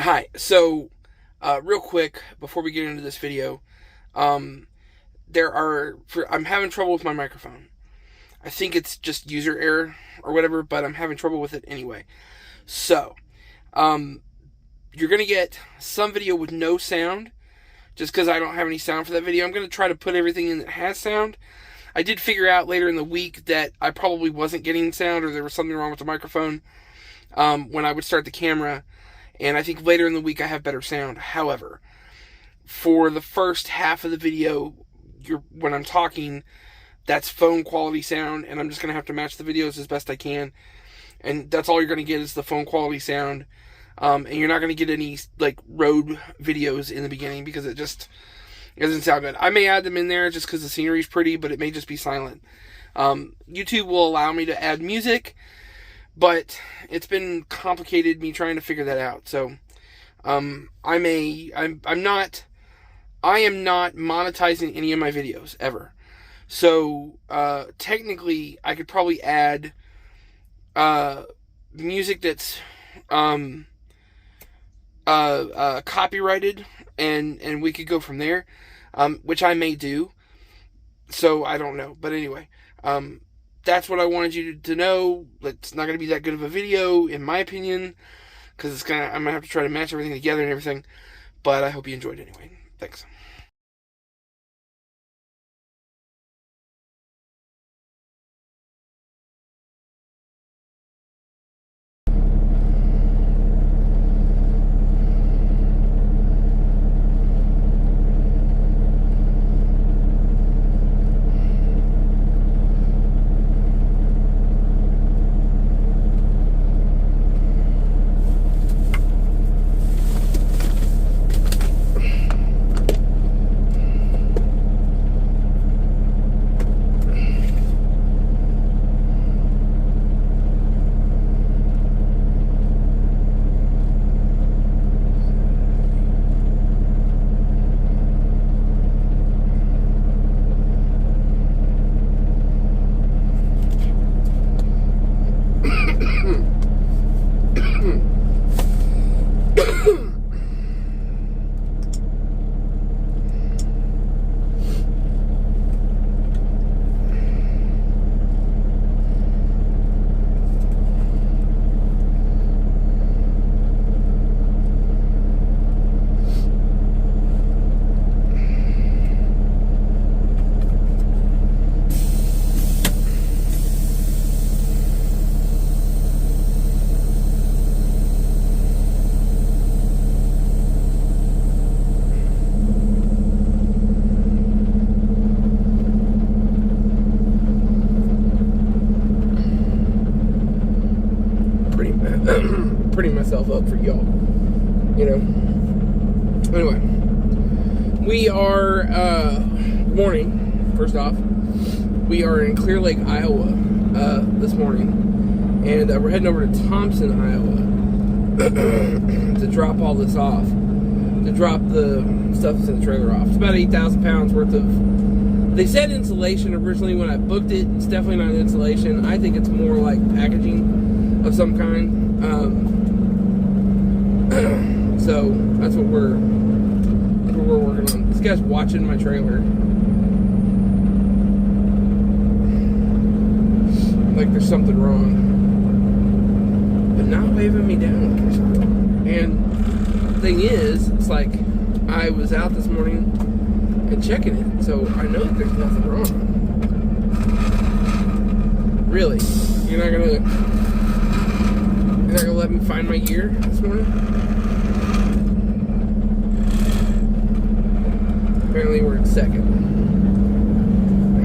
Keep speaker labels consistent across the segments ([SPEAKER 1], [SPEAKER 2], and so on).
[SPEAKER 1] Hi. So, real quick before we get into this video, um, I'm having trouble with my microphone. I think it's just user error or whatever, but I'm having trouble with it anyway. So, um, you're gonna get some video with no sound, just because I don't have any sound for that video. I'm gonna try to put everything in that has sound. I did figure out later in the week that I probably wasn't getting sound, or there was something wrong with the microphone when I would start the camera. And I think later in the week I have better sound. However, for the first half of the video, when I'm talking, that's phone quality sound, and I'm just going to have to match the videos as best I can. And that's all you're going to get is the phone quality sound. And you're not going to get any like road videos in the beginning because it doesn't sound good. I may add them in there just because the scenery's pretty, but it may just be silent. YouTube will allow me to add music, but it's been complicated me trying to figure that out. So, I am not monetizing any of my videos ever. So, technically, I could probably add, music that's, copyrighted, and we could go from there, which I may do. So, I don't know. But anyway, that's what I wanted you to know. It's not going to be that good of a video, in my opinion, because I'm going to have to try to match everything together and everything, but I hope you enjoyed it anyway. Thanks. Putting myself up for y'all, Anyway, we are, morning, first off, we are in Clear Lake, Iowa, this morning, and we're heading over to Thompson, Iowa, to drop all this off, to drop the stuff that's in the trailer off. It's about 8,000 pounds worth of, they said insulation originally when I booked it. It's definitely not insulation. I think it's more like packaging of some kind. So that's what we're working on. This guy's watching my trailer like there's something wrong, but not waving me down. And the thing is, it's like I was out this morning and checking it, so I know that there's nothing wrong. Really, you're not gonna let me find my gear this morning? Apparently we're in second.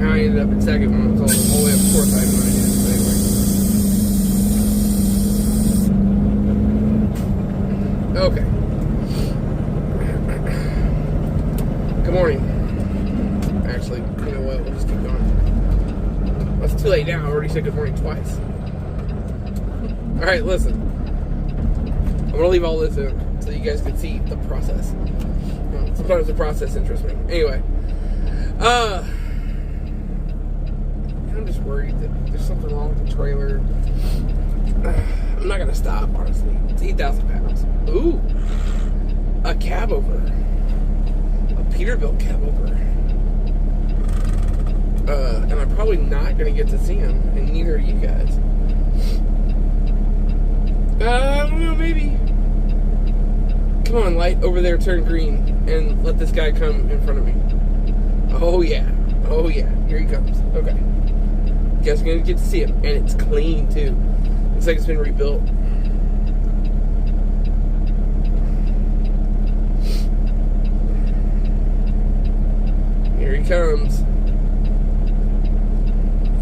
[SPEAKER 1] How I ended up in second when I was all the way up fourth, I have no idea. But anyway. Okay. Good morning. Actually, you know what? We'll just keep going. Well, it's too late now. I already said good morning twice. Alright, listen. I'm going to leave all this in so you guys can see the process. Sometimes the process interests me. Anyway. I'm just worried that there's something wrong with the trailer. I'm not going to stop, honestly. It's 8,000 pounds. Ooh. cab over. A Peterbilt cab over. And I'm probably not going to get to see him, and neither are you guys. I don't know, maybe. Come on, light over there, turn green, and let this guy come in front of me. Oh, yeah. Oh, yeah. Here he comes. Okay. You guys are going to get to see him, and it's clean, too. Looks like it's been rebuilt. Here he comes.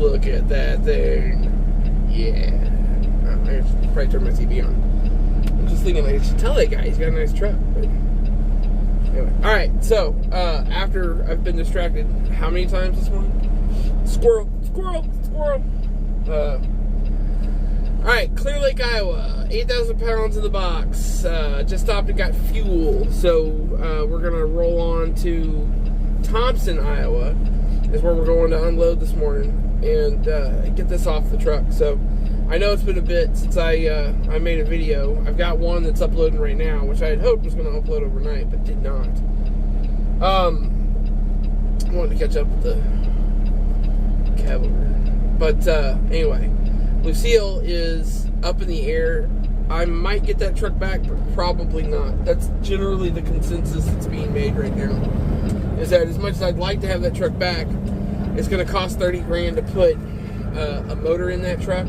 [SPEAKER 1] Look at that thing. Yeah. I should probably turn my TV on. I'm just thinking, like, I should tell that guy he's got a nice truck. But anyway. Alright, so, after I've been distracted how many times this morning? Squirrel, squirrel, squirrel. Alright, Clear Lake, Iowa. 8,000 pounds in the box. Just stopped and got fuel. So, we're going to roll on to Thompson, Iowa. Is where we're going to unload this morning and get this off the truck. So I know it's been a bit since I made a video. I've got one that's uploading right now, which I had hoped was going to upload overnight, but did not. I wanted to catch up with the cab over. But anyway, Lucille is up in the air. I might get that truck back, but probably not. That's generally the consensus that's being made right now. Is that as much as I'd like to have that truck back, it's going to cost $30,000 to put a motor in that truck,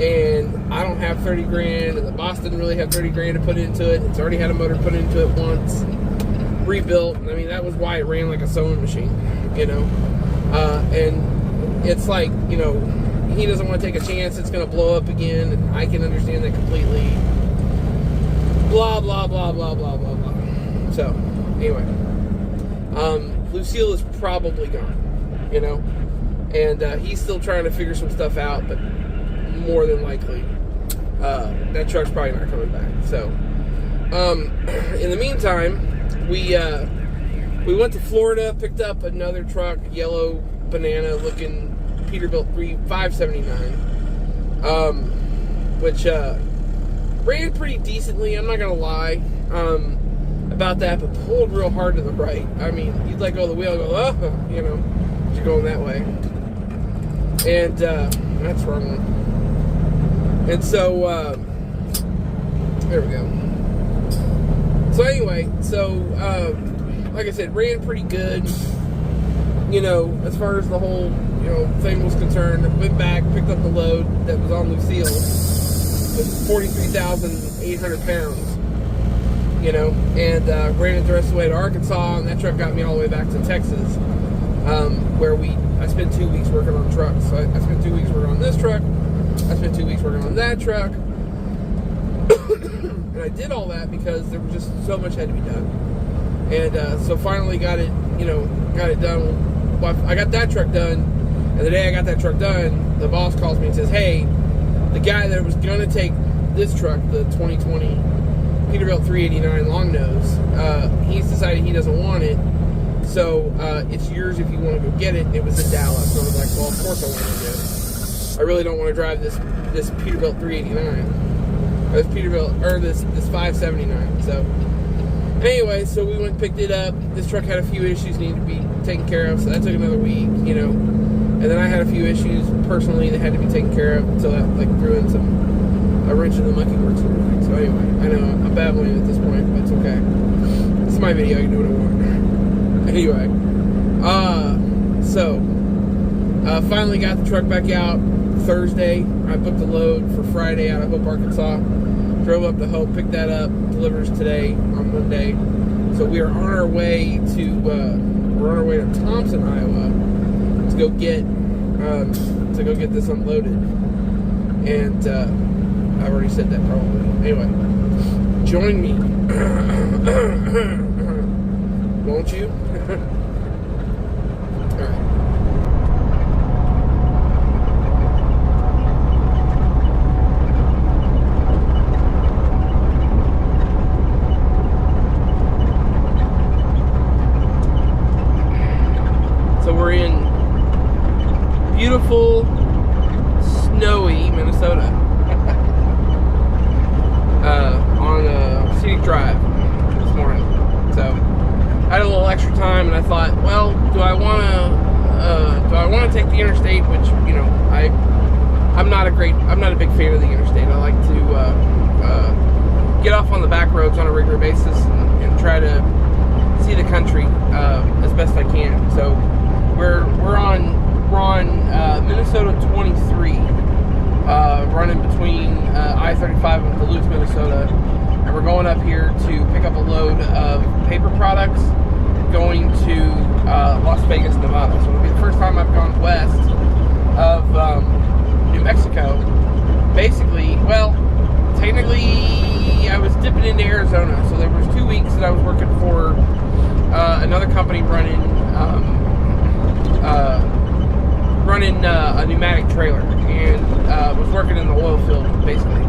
[SPEAKER 1] and I don't have $30,000, and the boss didn't really have $30,000 to put into it. It's already had a motor put into it once, rebuilt. I mean, that was why it ran like a sewing machine, you know. And it's like, you know, he doesn't want to take a chance it's going to blow up again, and I can understand that completely. Blah, blah, blah, blah, blah, blah, blah. So, anyway. Lucille is probably gone, you know, and he's still trying to figure some stuff out, but more than likely, that truck's probably not coming back. So, in the meantime, we went to Florida, picked up another truck, yellow banana looking Peterbilt 579, which ran pretty decently. I'm not gonna lie. About that, but pulled real hard to the right. I mean, you'd let go of the wheel and go, oh, you know, you're going that way. And that's wrong. And so, there we go. So anyway, like I said, ran pretty good. You know, as far as the whole, you know, thing was concerned. Went back, picked up the load that was on Lucille. It was 43,800 pounds. You know, and ran it the rest of the way to Arkansas, and that truck got me all the way back to Texas, where I spent 2 weeks working on trucks. So I spent 2 weeks working on this truck, I spent 2 weeks working on that truck, and I did all that because there was just so much had to be done. And so finally got it done. Well, I got that truck done, and the day I got that truck done, the boss calls me and says, hey, the guy that was going to take this truck, the 2020 Peterbilt 389 long nose, he's decided he doesn't want it, so it's yours if you want to go get it. It was in Dallas, so I was like, well, of course I want to do it. I really don't want to drive this Peterbilt 389, or this 579. So anyway, so we went and picked it up. This truck had a few issues needed to be taken care of, so that took another week, you know. And then I had a few issues personally that had to be taken care of, so that like threw in a wrench in the monkey works and everything. So anyway, I know I'm babbling at this point, but it's okay. This is my video, I can do what I want. Anyway, finally got the truck back out Thursday. I booked a load for Friday out of Hope, Arkansas. Drove up to Hope, picked that up, delivers today on Monday. So we are on our way to Thompson, Iowa, to go get this unloaded. And I've already said that probably. Anyway, join me. Won't you? Alright. So we're in beautiful, snowy Minnesota. On a scenic drive this morning. extra time, and I thought, well, do I want to take the interstate? Which, you know, I'm not a big fan of the interstate. I like to get off on the back roads on a regular basis and try to see the country as best I can. So we're on Minnesota 23, running between I-35 and Duluth, Minnesota, and we're going up here to pick up a load of paper products going to Las Vegas, Nevada. So it'll be the first time I've gone west of New Mexico. Basically, well, technically I was dipping into Arizona. So there was 2 weeks that I was working for another company running a pneumatic trailer, and was working in the oil field basically.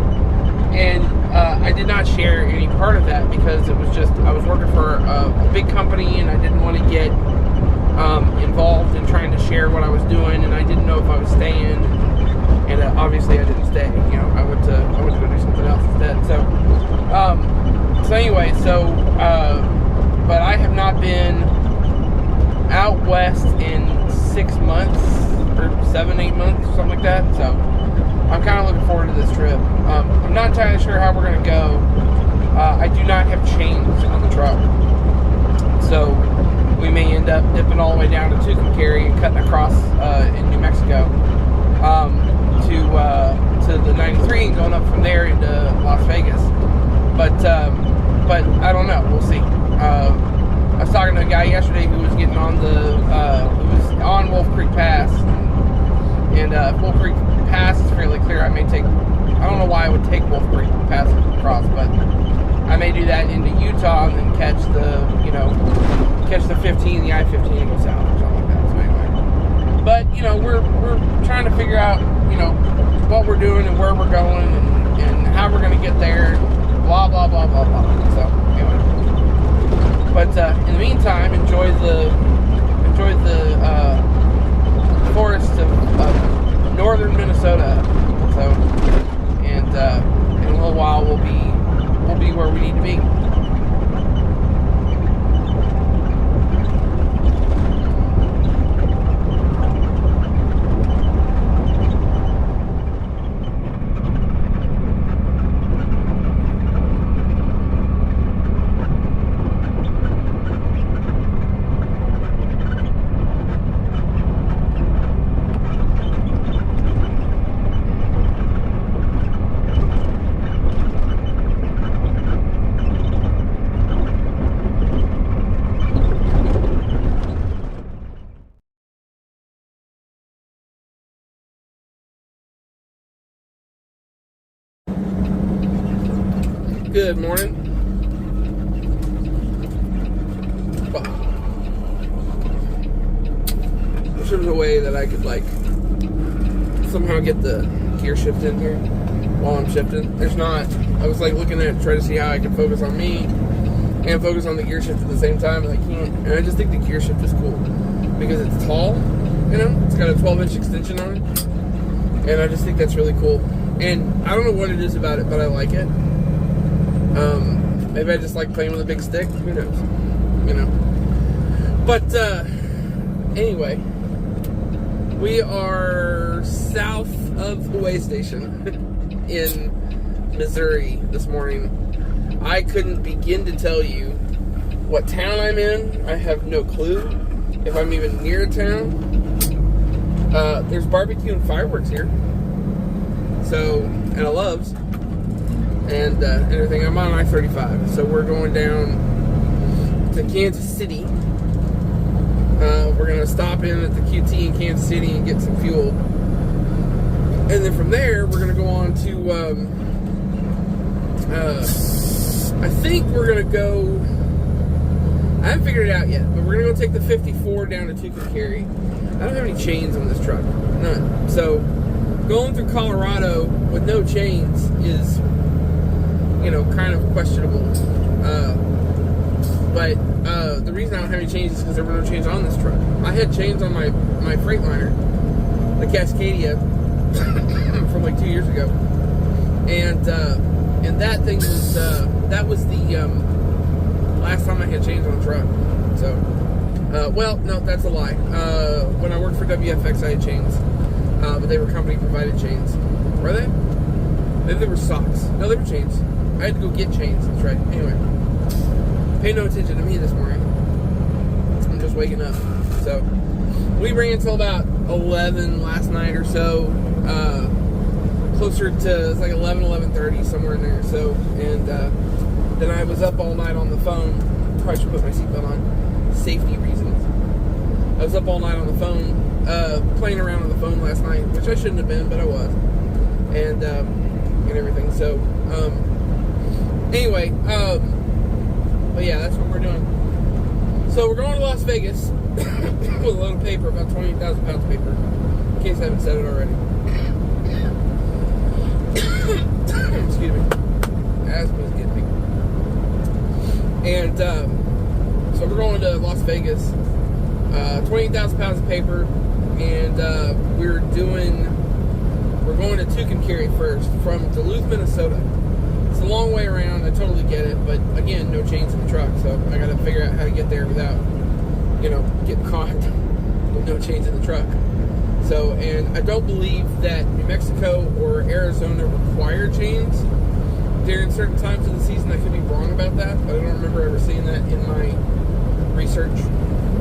[SPEAKER 1] And I did not share any part of that because it was just, I was working for a big company, and I didn't want to get involved in trying to share what I was doing, and I didn't know if I was staying, and obviously I didn't stay. You know, I went to go do something else instead. But I have not been out west in 6 months, or 7-8 months, something like that. So I'm kind of looking forward to this trip. I'm not entirely sure how we're going to go. I do not have chains on the truck, so we may end up dipping all the way down to Tucumcari and cutting across in New Mexico to the 93 and going up from there into Las Vegas. But I don't know. We'll see. I was talking to a guy yesterday who was getting on who was on Wolf Creek Pass, and Wolf Creek Pass is fairly clear. I don't know why I would take Wolf Creek Pass across, but I may do that into Utah and then catch the 15, the I-15 and go south or something like that. So anyway, but we're trying to figure out what we're doing and where we're going and how we're going to get there. Blah blah blah blah blah. So anyway, but in the meantime, enjoy the forest of northern Minnesota. So, and in a little while we'll be where we need to be. Good morning. I wish there was a way that I could somehow get the gear shift in here while I'm shifting. There's not. I was looking at trying to see how I could focus on me and focus on the gear shift at the same time, and I can't. And I just think the gear shift is cool because it's tall. It's got a 12-inch extension on it, and I just think that's really cool. And I don't know what it is about it, but I like it. Maybe I just like playing with a big stick. Who knows? But anyway, we are south of the way station in Missouri this morning. I couldn't begin to tell you what town I'm in. I have no clue if I'm even near a town. There's barbecue and fireworks here. So, and a Love's. And everything. I'm on I-35, so we're going down to Kansas City. We're going to stop in at the QT in Kansas City and get some fuel. And then from there, we're going to go on to, I think we're going to go, I haven't figured it out yet, but we're going to go take the 54 down to Tucumcari. I don't have any chains on this truck. None. So, going through Colorado with no chains is kind of questionable. But the reason I don't have any chains is because there were no chains on this truck. I had chains on my Freightliner, the Cascadia, from 2 years ago. And that thing was, that was the last time I had chains on the truck. So, well, no, that's a lie. When I worked for WFX, I had chains. But they were company provided chains. Were they? Maybe they were socks. No, they were chains. I had to go get chains. That's right. Anyway, pay no attention to me this morning. I'm just waking up. So, we ran until about 11 last night or so. Closer to, it's like 11, 11:30, somewhere in there. So, and then I was up all night on the phone. Probably should put my seatbelt on. Safety reasons. I was up all night on the phone, playing around on the phone last night, which I shouldn't have been, but I was. And everything. So, anyway, but yeah, that's what we're doing. So we're going to Las Vegas with a load of paper, about 20,000 pounds of paper, in case I haven't said it already. Excuse me. Asthma's getting me. And so we're going to Las Vegas, 20,000 pounds of paper, and we're going to Tucumcari first from Duluth, Minnesota. It's a long way around. I totally get it, but again, no chains in the truck, so I got to figure out how to get there without, getting caught with no chains in the truck. So, and I don't believe that New Mexico or Arizona require chains during certain times of the season. I could be wrong about that, but I don't remember ever seeing that in my research.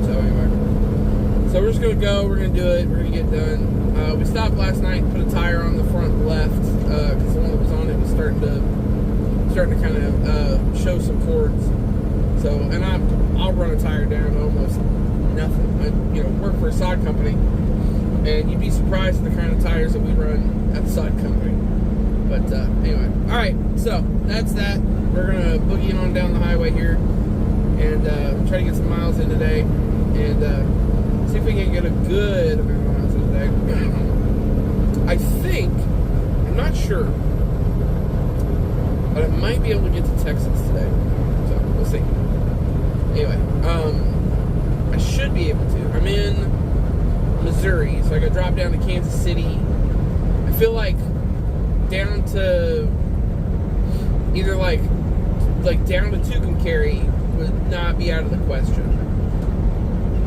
[SPEAKER 1] So anyway, so we're just gonna go. We're gonna do it. We're gonna get done. We stopped last night, put a tire on the front left because the one that was on it was starting to kind of show some cords. So, and I'll run a tire down almost nothing. I work for a sod company, and you'd be surprised at the kind of tires that we run at the sod company. But anyway, all right. So that's that. We're gonna boogie on down the highway here and try to get some miles in today, and see if we can get a good amount of miles in today. I think, I'm not sure, but I might be able to get to Texas today. So we'll see. Anyway, I should be able to. I'm in Missouri, so I got to drop down to Kansas City. I feel like down to either like down to Tucumcari would not be out of the question.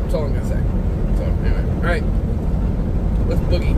[SPEAKER 1] That's all I'm gonna say. So anyway, all right, let's boogie.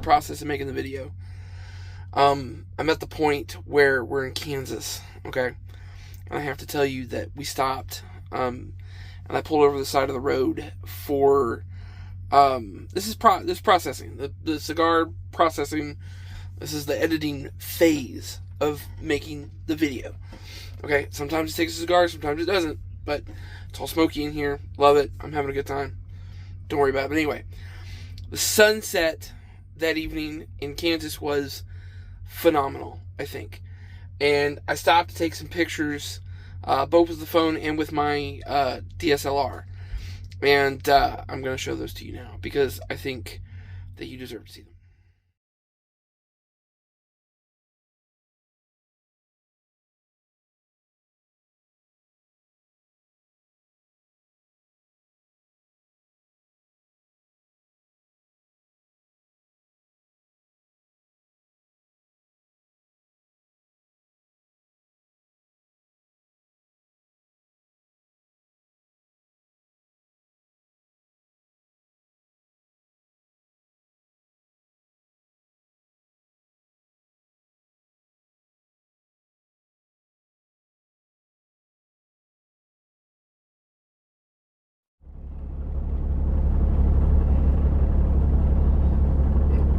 [SPEAKER 1] Process of making the video. I'm at the point where we're in Kansas, okay? And I have to tell you that we stopped, and I pulled over the side of the road for, this processing, the cigar processing. This is the editing phase of making the video, okay? Sometimes it takes a cigar, sometimes it doesn't, but it's all smoky in here. Love it. I'm having a good time. Don't worry about it. But anyway, the sunset that evening in Kansas was phenomenal, I think. And I stopped to take some pictures both with the phone and with my DSLR. And I'm going to show those to you now because I think that you deserve to see them.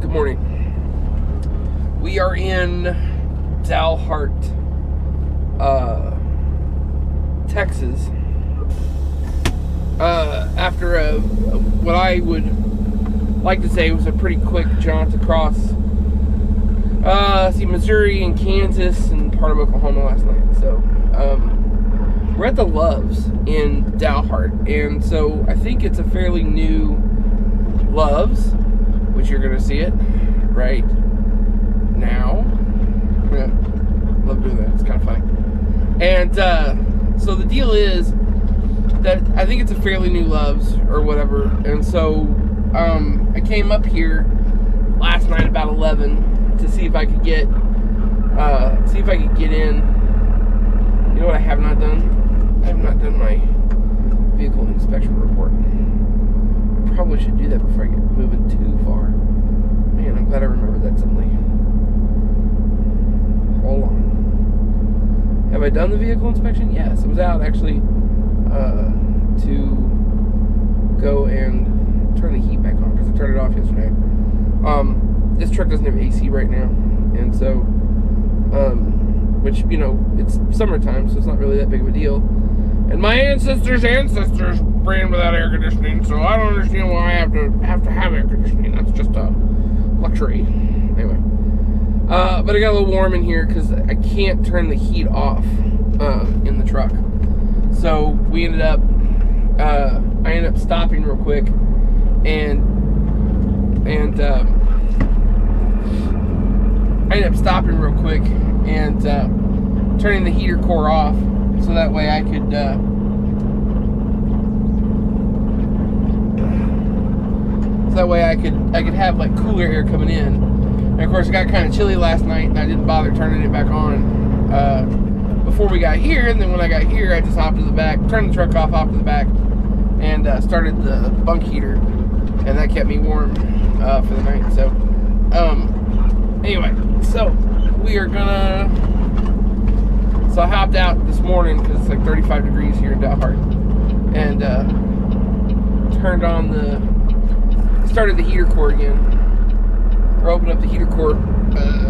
[SPEAKER 1] Good morning. We are in Dalhart, Texas. After what I would like to say was a pretty quick jaunt across Missouri and Kansas and part of Oklahoma last night. So we're at the Loves in Dalhart, and so I think it's a fairly new Loves, which you're gonna see it right now. Yeah, love doing that. It's kind of funny. And so the deal is that I think it's a fairly new Loves or whatever. And so I came up here last night about 11 to see if I could get in. You know what I have not done? I have not done my vehicle inspection report. I probably should do that before I get moving too far. Man, I'm glad I remembered that suddenly. Hold on. Have I done the vehicle inspection? Yes. I was out actually to go and turn the heat back on because I turned it off yesterday. This truck doesn't have AC right now, and so which, you know, it's summertime, so it's not really that big of a deal. And my ancestors' ran without air conditioning, so I don't understand why I have to have air conditioning. That's just a luxury. Anyway, but it got a little warm in here because I can't turn the heat off in the truck. So we ended up, I ended up stopping real quick and turning the heater core off so that way I could I could have like cooler air coming in. And of course it got kind of chilly last night and I didn't bother turning it back on before we got here. And then when I got here, I just hopped to the back, turned the truck off, hopped to the back, and started the bunk heater, and that kept me warm for the night. So anyway, so we are gonna, so I hopped out this morning because it's like 35 degrees here in Dalhart, and started the heater core again, or opened up the heater core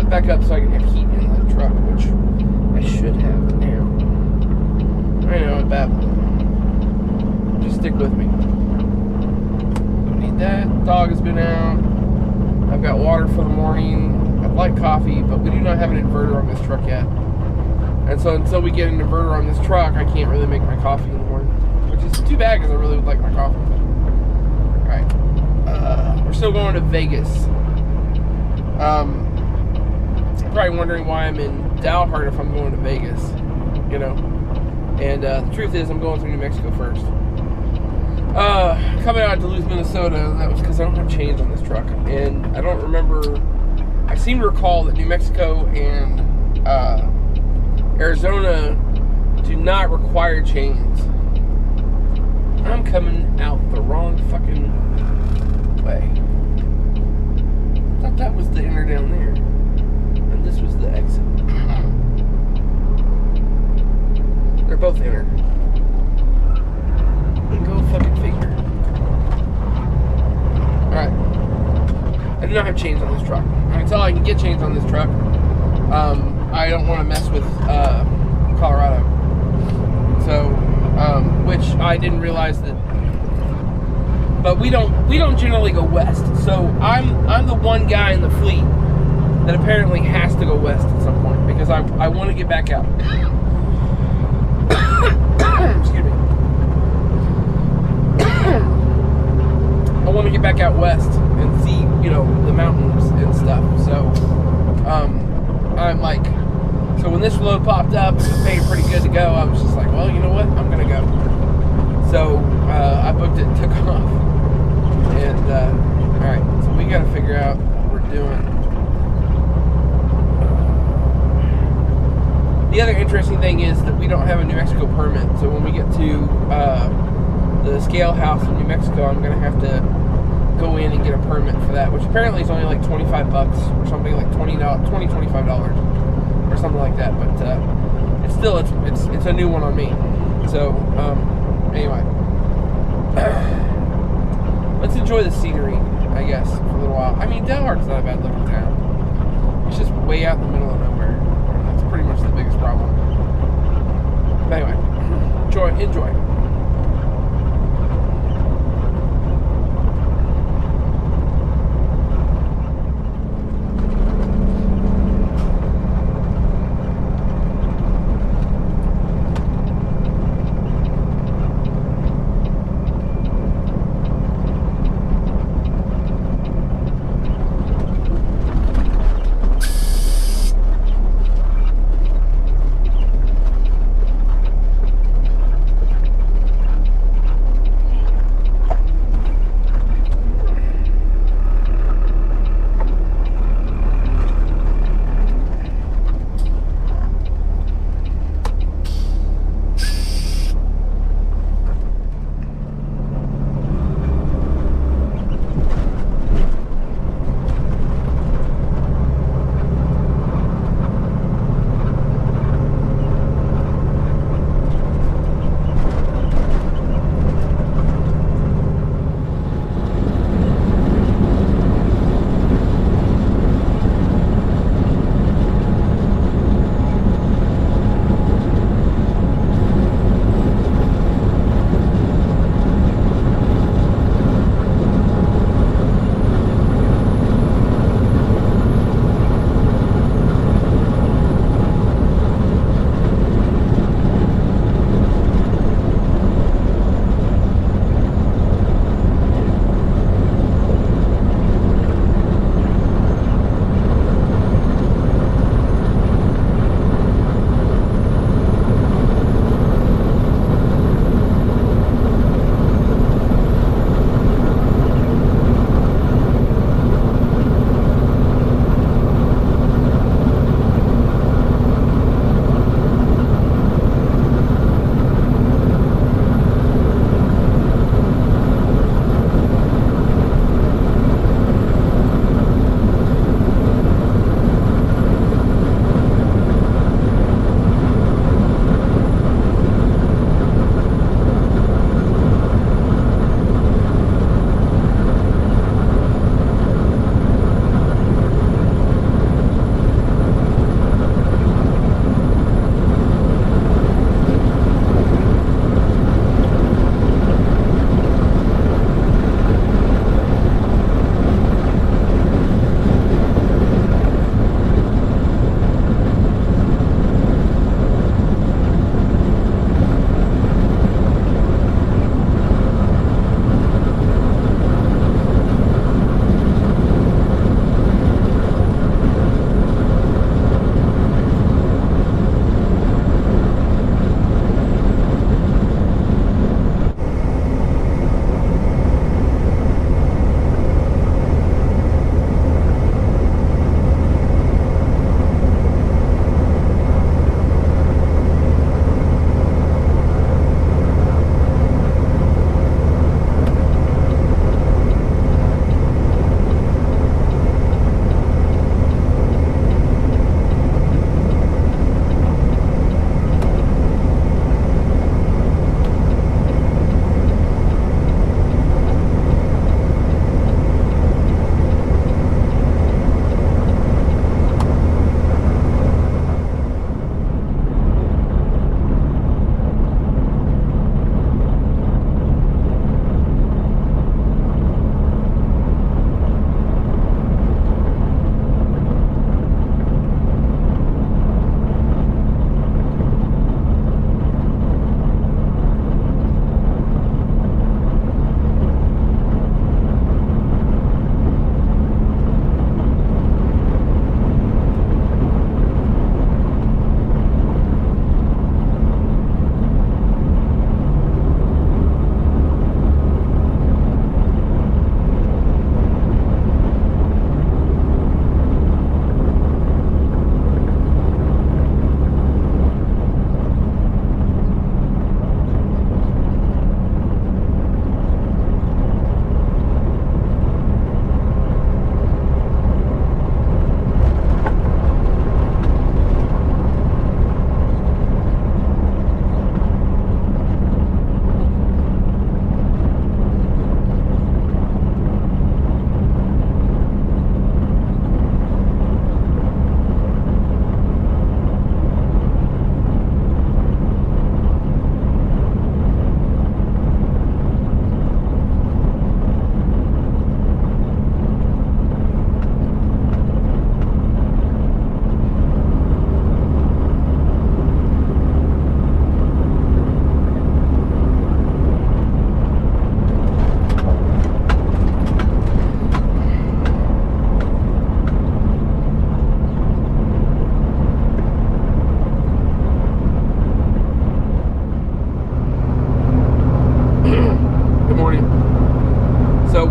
[SPEAKER 1] back up so I can have heat in the truck, which I should have now. I know, I'm babbling. Just stick with me. Don't need that. Dog has been out. I've got water for the morning. I'd like coffee, but we do not have an inverter on this truck yet. And so until we get an inverter on this truck, I can't really make my coffee in the morning, which is too bad because I really would like my coffee. Alright. We're still going to Vegas. Probably wondering why I'm in Dalhart if I'm going to Vegas, you know. And the truth is, I'm going through New Mexico first. Coming out of Duluth, Minnesota, that was because I don't have chains on this truck. And I don't remember, I seem to recall that New Mexico and Arizona do not require chains. I'm coming out the wrong fucking way. I thought that was the inner down there. And this was the exit. They're both inner. Go fucking figure. Alright. I do not have chains on this truck. Until I can get chains on this truck, I don't want to mess with Colorado. So, which I didn't realize that. But we don't generally go west. So I'm the one guy in the fleet that apparently has to go west at some point because I want to get back out. get back out west and see, you know, the mountains and stuff. So, I'm like, so when this load popped up, it was paying pretty good to go. I was just like, well, you know what? I'm gonna go. So I booked it and took off. And all right, so we got to figure out what we're doing. The other interesting thing is that we don't have a New Mexico permit. So when we get to the scale house in New Mexico, I'm gonna have to go in and get a permit for that, which apparently is only like $25 or something, like $25 or something like that. But it's still it's a new one on me. So anyway, let's enjoy the scenery, I guess, for a little while. I mean, Dalhart's not a bad looking town. It's just way out in the middle of nowhere. That's pretty much the biggest problem. But anyway, enjoy.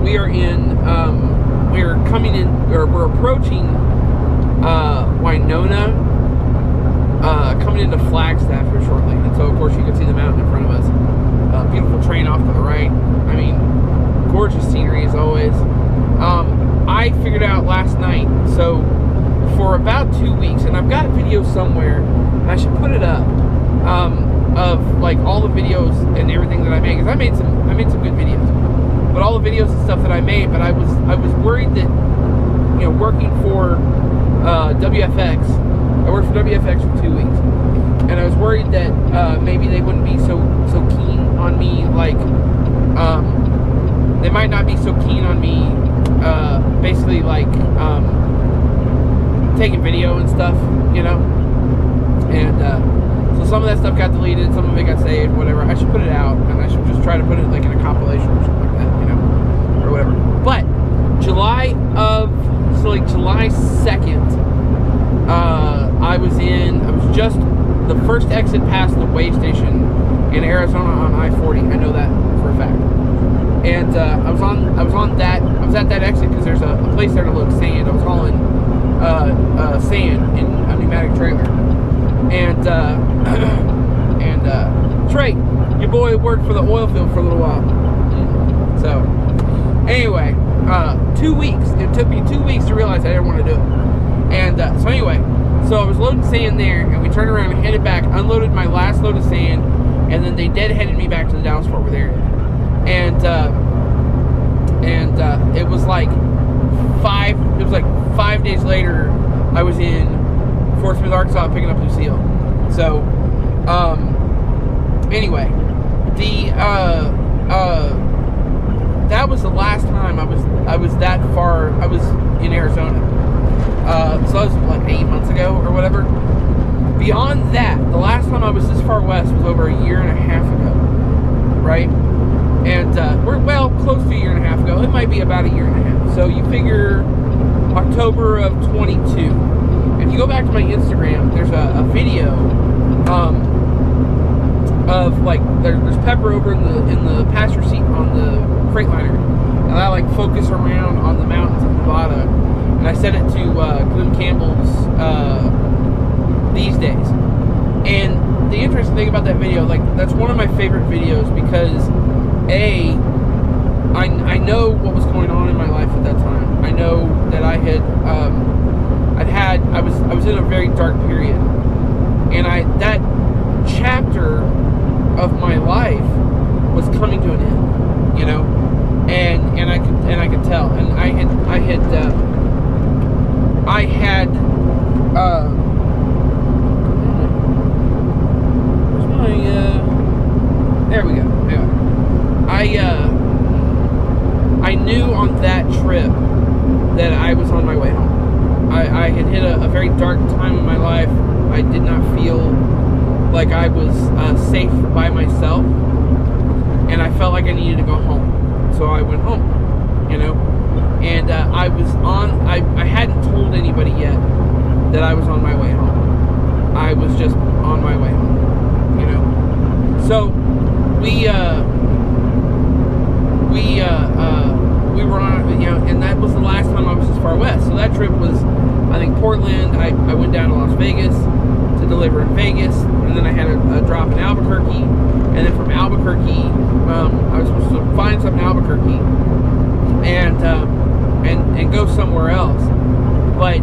[SPEAKER 1] we are coming in, or we're approaching Winona, coming into Flagstaff here shortly. And so, of course, you can see the mountain in front of us. Beautiful train off to the right. I mean, gorgeous scenery as always. I figured out last night, so for about 2 weeks, and I've got a video somewhere, and I should put it up, of like all the videos and everything that I made, because I made some good videos, but all the videos and stuff that I made. But I was worried that, you know, working for WFX, I worked for WFX for 2 weeks, and I was worried that maybe they wouldn't be so keen on me, like they might not be so keen on me, basically like taking video and stuff, you know. And so some of that stuff got deleted, some of it got saved, whatever. I should put it out, and I should just try to put it like in a compilation or something like that, you know, or whatever. But July 2nd, I was just the first exit past the weigh station in Arizona on I-40. I know that for a fact. And I was at that exit because there's a place there to load sand. I was hauling sand in a pneumatic trailer. And Trey, your boy worked for the oil field for a little while. So anyway, 2 weeks. It took me 2 weeks to realize I didn't want to do it. And so anyway, so I was loading sand there, and we turned around and headed back, unloaded my last load of sand, and then they dead-headed me back to the Dallas Fort Worth area. And it was like 5 days later, I was in Fort Smith, Arkansas, picking up Lucille. So anyway, that was the last time I was that far. I was in Arizona. So that was like 8 months ago or whatever. Beyond that, the last time I was this far west was over a year and a half ago, right? And we're close to a year and a half ago. It might be about a year and a half. So you figure October of 22. If you go back to my Instagram, there's a video of like there's Pepper over in the passenger seat on the Freightliner, and I like focus around on the mountains of Nevada, and I sent it to Glenn Campbell's These Days. And the interesting thing about that video, like, that's one of my favorite videos because I know what was going on in my life at that time. I know that I was in a very dark period, and that chapter of my life was coming to an end, you know, and I could tell, and I had where's my there we go. Anyway, I knew on that trip that I was on my way home. I had hit a very dark time in my life. I did not feel like I was safe by myself, and I felt like I needed to go home. So I went home, you know, and I hadn't told anybody yet that I was on my way home. I was just on my way home, you know. So we were on, you know, and that was the last time I was this far west. So that trip was, I think, Portland. I went down to Las Vegas to deliver in Vegas, and then I had a drop in Albuquerque, and then from Albuquerque, I was supposed to find something in Albuquerque and go somewhere else. But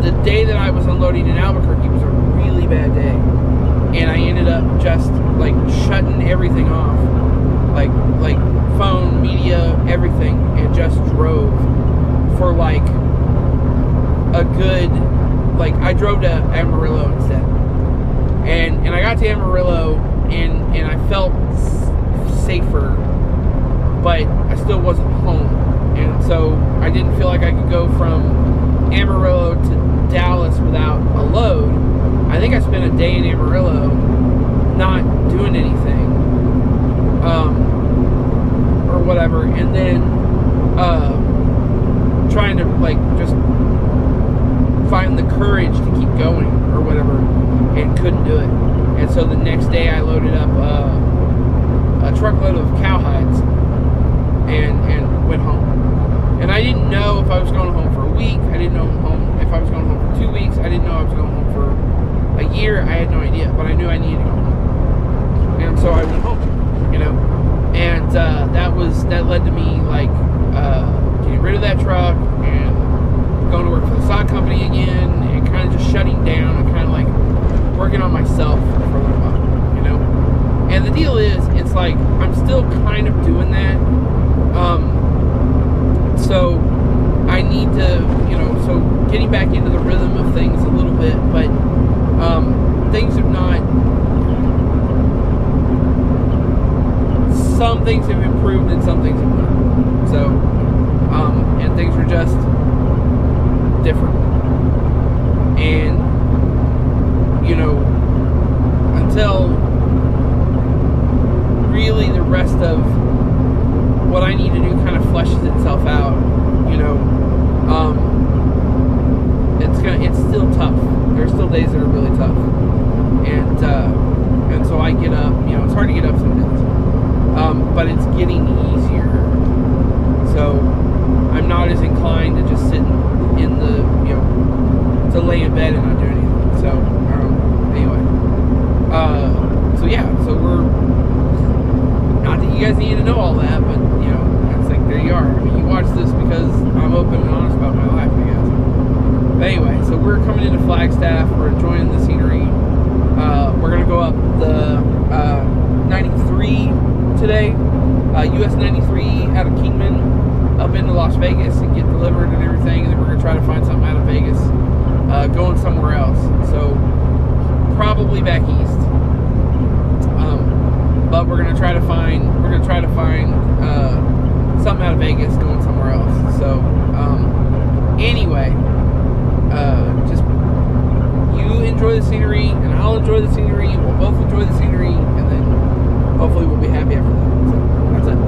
[SPEAKER 1] the day that I was unloading in Albuquerque was a really bad day, and I ended up just like shutting everything off, like phone, media, everything, and just drove for like a good, like, I drove to Amarillo instead, and I got to Amarillo, and I felt safer, but I still wasn't home, and so I didn't feel like I could go from Amarillo to Dallas without a load. I think I spent a day in Amarillo not doing anything, or whatever, and then trying to like just find the courage to keep going or whatever, and couldn't do it. And so the next day I loaded up a truckload of cowhides and went home. And I didn't know if I was going home for a week. I didn't know if I was going home for 2 weeks. I didn't know I was going home for a year. I had no idea, but I knew I needed to go home. And so I went home, you know. And that led to me like getting rid of that truck and going to work for the sod company again, and kind of just shutting down and kind of like working on myself for a little while, you know. And the deal is, it's like I'm still kind of doing that. So I need to, you know, so getting back into the rhythm of things a little bit, but things have not. Some things have improved and some things have not. So, and things are just different. And, you know, until really the rest of what I need to do kind of fleshes itself out, you know, it's still tough. There's still days that are really tough. And so I get up, you know, it's hard to get up some days. But it's getting easier. So I'm not as inclined to just sit in the, you know, to lay in bed and not do anything. So, anyway. So yeah, so we're, not that you guys need to know all that, but, you know, it's like, there you are. I mean, you watch this because I'm open and honest about my life, I guess. But anyway, so we're coming into Flagstaff. We're enjoying the scenery. We're going to go up the 93 today, US 93 out of Kingman up into Las Vegas and get delivered and everything, and then we're going to try to find something out of Vegas going somewhere else. So probably back east. But we're going to try to find something out of Vegas going somewhere else. So anyway, just you enjoy the scenery and I'll enjoy the scenery. We'll both enjoy the scenery, and then hopefully we'll be happy after that. So that's it.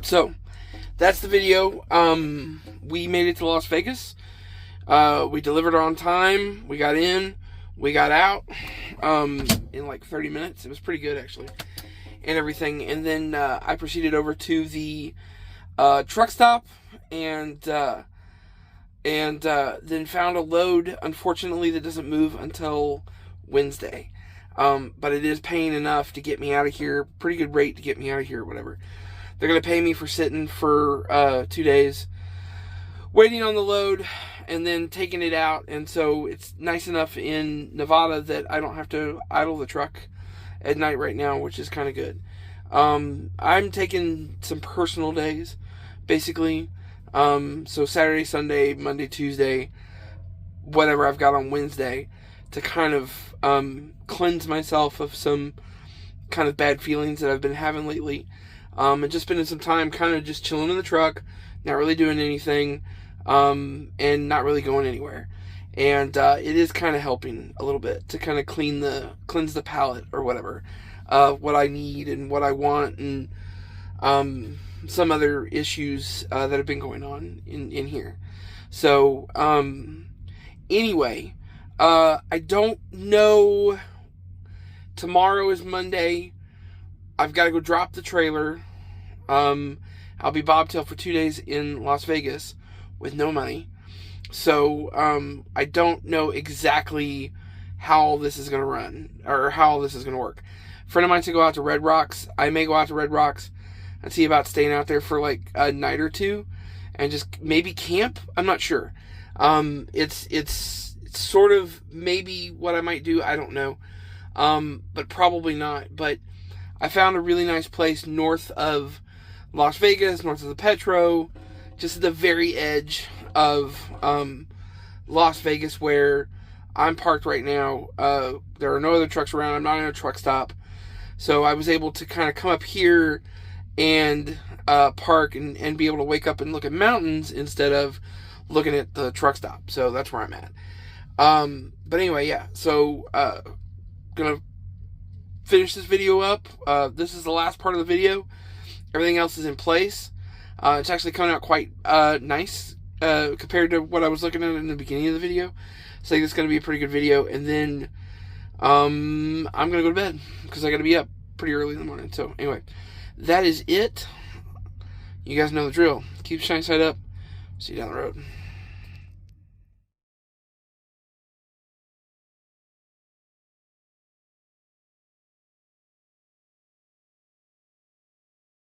[SPEAKER 1] So that's the video. We made it to Las Vegas. We delivered on time. We got in. We got out in like 30 minutes. It was pretty good, actually, and everything. And then I proceeded over to the truck stop and then found a load, unfortunately, that doesn't move until Wednesday. But it is paying enough to get me out of here. Pretty good rate to get me out of here, or whatever. They're going to pay me for sitting for 2 days, waiting on the load, and then taking it out. And so it's nice enough in Nevada that I don't have to idle the truck at night right now, which is kind of good. I'm taking some personal days, basically. So Saturday, Sunday, Monday, Tuesday, whatever I've got on Wednesday, to kind of cleanse myself of some kind of bad feelings that I've been having lately. And just spending some time kind of just chilling in the truck, not really doing anything, and not really going anywhere. And it is kind of helping a little bit to kind of cleanse the palate, or whatever, what I need and what I want, and some other issues that have been going on in here. So anyway, I don't know. Tomorrow is Monday. I've got to go drop the trailer. I'll be bobtail for 2 days in Las Vegas with no money. So I don't know exactly how this is going to run, or how this is going to work. A friend of mine to go out to Red Rocks. I may go out to Red Rocks and see about staying out there for like a night or two and just maybe camp. I'm not sure. It's sort of maybe what I might do. I don't know. But probably not. But I found a really nice place north of Las Vegas, north of the Petro, just at the very edge of Las Vegas, where I'm parked right now. There are no other trucks around. I'm not in a truck stop. So I was able to kind of come up here and park and be able to wake up and look at mountains instead of looking at the truck stop. So that's where I'm at. But anyway, yeah. So gonna finish this video up. This is the last part of the video. Everything else is in place. It's actually coming out quite nice compared to what I was looking at in the beginning of the video. So I think it's going to be a pretty good video. And then I'm going to go to bed because I got to be up pretty early in the morning. So anyway, that is it. You guys know the drill. Keep shining side up. See you down the road.